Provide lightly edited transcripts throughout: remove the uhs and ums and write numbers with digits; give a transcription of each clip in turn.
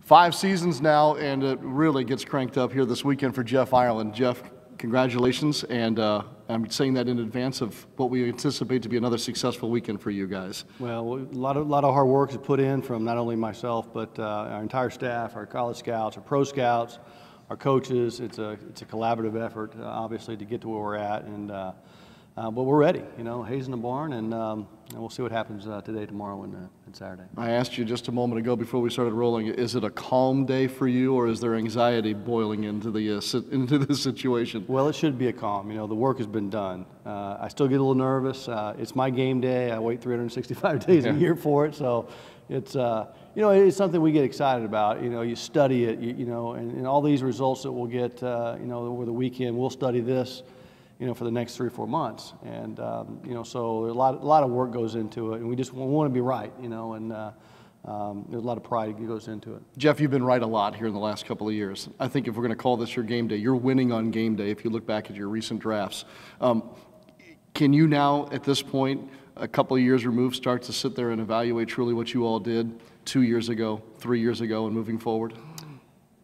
5 seasons now, and it really gets cranked up here this weekend for Jeff Irleand. Jeff, congratulations, and I'm saying that in advance of what we anticipate to be another successful weekend for you guys. Well, a lot of hard work is put in from not only myself, but our entire staff, our college scouts, our pro scouts, our coaches. It's a collaborative effort, obviously, to get to where we're at, and but we're ready. You know, Hayes in the barn, and we'll see what happens today, tomorrow, and Saturday. I asked you just a moment ago before we started rolling, is it a calm day for you, or is there anxiety boiling into the situation? Well, it should be a calm. You know, the work has been done. I still get a little nervous. It's my game day. I wait 365 days a year for it, so it's you know, it's something we get excited about. You know, you study it. You know, and all these results that we'll get, you know, over the weekend, we'll study this, you know, for the next 3 or 4 months, and you know, so a lot of work goes into it, and we want to be right, you know, and there's a lot of pride that goes into it. Jeff, you've been right a lot here in the last couple of years. I think if we're going to call this your game day, you're winning on game day if you look back at your recent drafts. Can you now, at this point, a couple of years removed, start to sit there and evaluate truly what you all did 2 years ago, 3 years ago, and moving forward?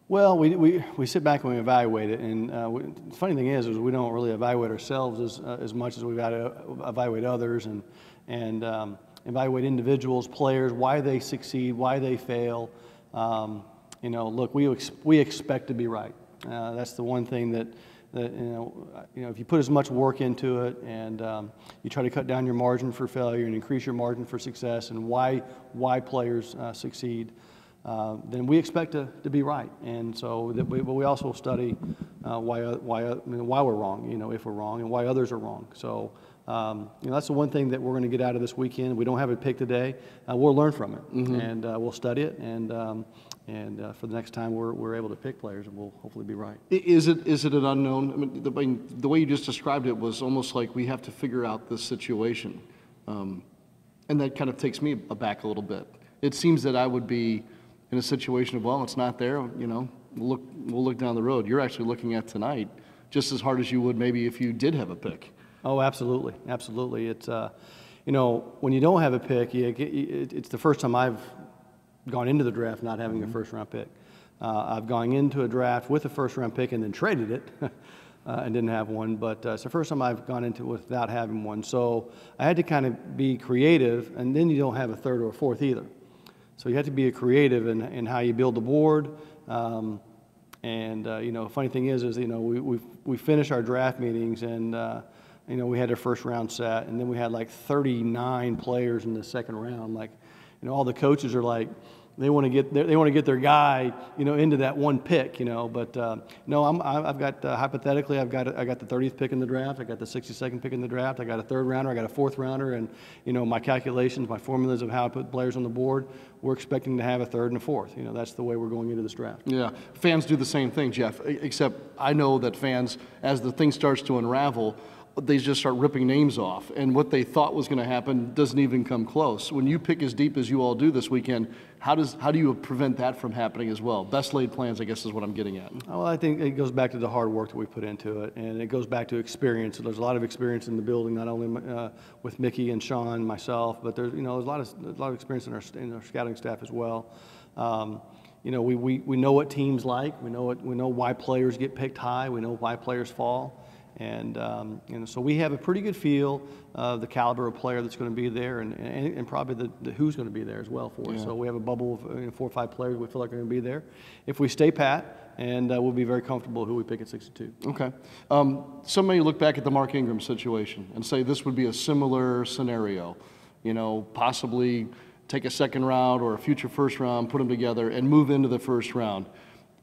Well, we sit back and we evaluate it, and the funny thing is we don't really evaluate ourselves as much as we've got to evaluate others and evaluate individuals, players, why they succeed, why they fail. You know, look, we expect to be right. That's the one thing that you know, if you put as much work into it and you try to cut down your margin for failure and increase your margin for success, and why players succeed. Then we expect to be right, and so but we also study why we're wrong, you know, if we're wrong, and why others are wrong. So you know, that's the one thing that we're going to get out of this weekend. We don't have a pick today. We'll learn from it, and we'll study it, and for the next time we're able to pick players, and we'll hopefully be right. Is it an unknown? I mean, the way you just described it was almost like we have to figure out this situation, and that kind of takes me aback a little bit. It seems that I would be in a situation of, well, it's not there, you know, we'll look down the road. You're actually looking at tonight just as hard as you would maybe if you did have a pick. Oh, absolutely, absolutely. It's you know, when you don't have a pick, it's the first time I've gone into the draft not having a first-round pick. I've gone into a draft with a first-round pick and then traded it and didn't have one, but it's the first time I've gone into it without having one. So I had to kind of be creative, and then you don't have a third or a fourth either. So you have to be creative in how you build the board, and you know, funny thing is you know, we finished our draft meetings, and you know, we had our first round set, and then we had like 39 players in the second round. Like, you know, all the coaches are like, they want to get their guy, you know, into that one pick, you know. But no, I've got hypothetically, I got the 30th pick in the draft. I got the 62nd pick in the draft. I got a third rounder. I got a fourth rounder, and you know, my calculations, my formulas of how I put players on the board, we're expecting to have a third and a fourth. You know, that's the way we're going into this draft. Yeah, fans do the same thing, Jeff. Except I know that fans, as the thing starts to unravel, they just start ripping names off, and what they thought was going to happen doesn't even come close. When you pick as deep as you all do this weekend, how do you prevent that from happening as well? Best laid plans, I guess, is what I'm getting at. Well, I think it goes back to the hard work that we put into it, and it goes back to experience. There's a lot of experience in the building, not only with Mickey and Sean, myself, but there's, you know, there's a lot of experience in our scouting staff as well. You know, we know what teams like. We know why players get picked high. We know why players fall. And you know, so we have a pretty good feel of the caliber of player that's going to be there, and probably the who's going to be there as well for us. So we have a bubble of 4 or 5 players we feel like are going to be there. If we stay pat, and we'll be very comfortable who we pick at 62. Okay. Somebody look back at the Mark Ingram situation and say this would be a similar scenario. You know, possibly take a second round or a future first round, put them together, and move into the first round.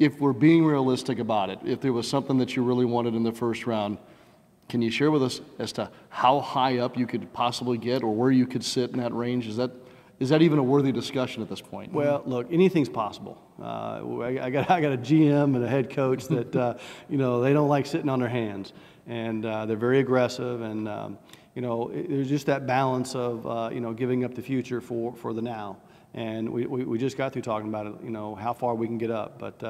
If we're being realistic about it, if there was something that you really wanted in the first round, can you share with us as to how high up you could possibly get, or where you could sit in that range? Is that even a worthy discussion at this point? Well, look, anything's possible. I got a GM and a head coach that you know, they don't like sitting on their hands, and they're very aggressive, and you know, there's just that balance of you know, giving up the future for the now. And we just got through talking about it, you know, how far we can get up. But,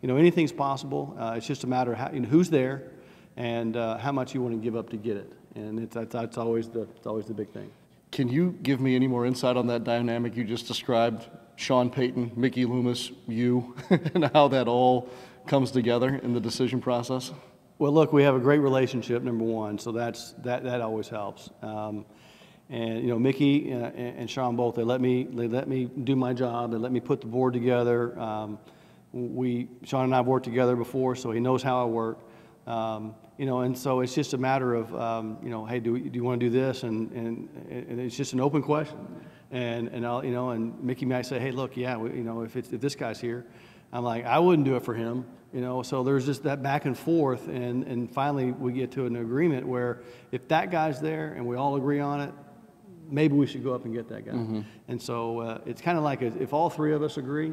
you know, anything's possible. It's just a matter of how, you know, who's there and how much you want to give up to get it. And that's always the big thing. Can you give me any more insight on that dynamic you just described? Sean Payton, Mickey Loomis, you, and how that all comes together in the decision process? Well, look, we have a great relationship, number one, so that always helps. And Mickey and Sean both, they let me do my job. They let me put the board together. Sean and I have worked together before, so he knows how I work. And so it's just a matter of hey, do you want to do this? And it's just an open question. And I'll, and Mickey might say, hey, look, yeah, if this guy's here, I'm like, I wouldn't do it for him. So there's just that back and forth, and finally we get to an agreement where if that guy's there and we all agree on it, maybe we should go up and get that guy. Mm-hmm. And so it's kind of like if all three of us agree,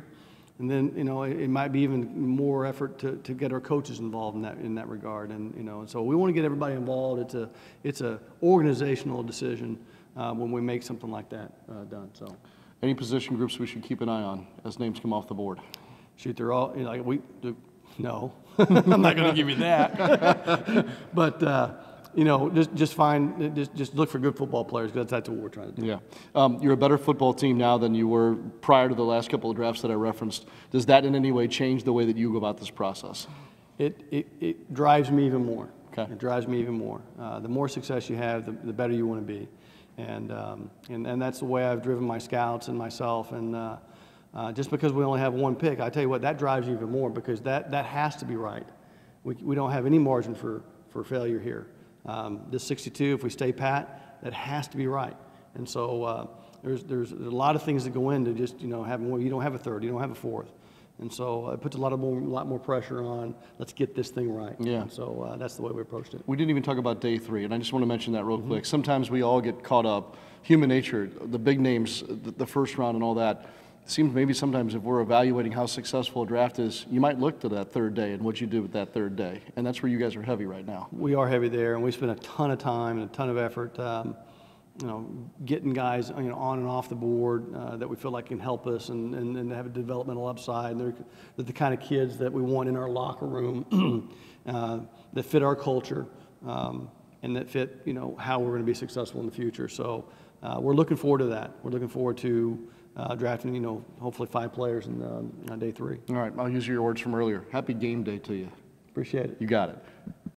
and then it might be even more effort to get our coaches involved in that regard. And so we want to get everybody involved. It's a organizational decision when we make something like that done. So, any position groups we should keep an eye on as names come off the board? Shoot, they're all no. I'm not going to give you that. But just look for good football players, because that's what we're trying to do. Yeah. You're a better football team now than you were prior to the last couple of drafts that I referenced. Does that in any way change the way that you go about this process? It drives me even more. Okay. It drives me even more. The more success you have, the better you want to be. And that's the way I've driven my scouts and myself. And just because we only have one pick, I tell you what, that drives you even more, because that has to be right. We don't have any margin for failure here. This 62, if we stay pat, that has to be right. And so there's a lot of things that go into just having, well, you don't have a third, you don't have a fourth. And so it puts a lot more pressure on, let's get this thing right. Yeah. And so that's the way we approached it. We didn't even talk about day 3, and I just want to mention that real quick. Sometimes we all get caught up, human nature, the big names, the first round and all that. It seems maybe sometimes if we're evaluating how successful a draft is, you might look to that third day and what you did with that third day. And that's where you guys are heavy right now. We are heavy there, and we spend a ton of time and a ton of effort getting guys on and off the board that we feel like can help us and have a developmental upside. And they're the kind of kids that we want in our locker room that fit our culture and that fit how we're going to be successful in the future. So we're looking forward to that. We're looking forward to drafting hopefully 5 players in day 3. All right, I'll use your words from earlier. Happy game day to you. Appreciate it. You got it.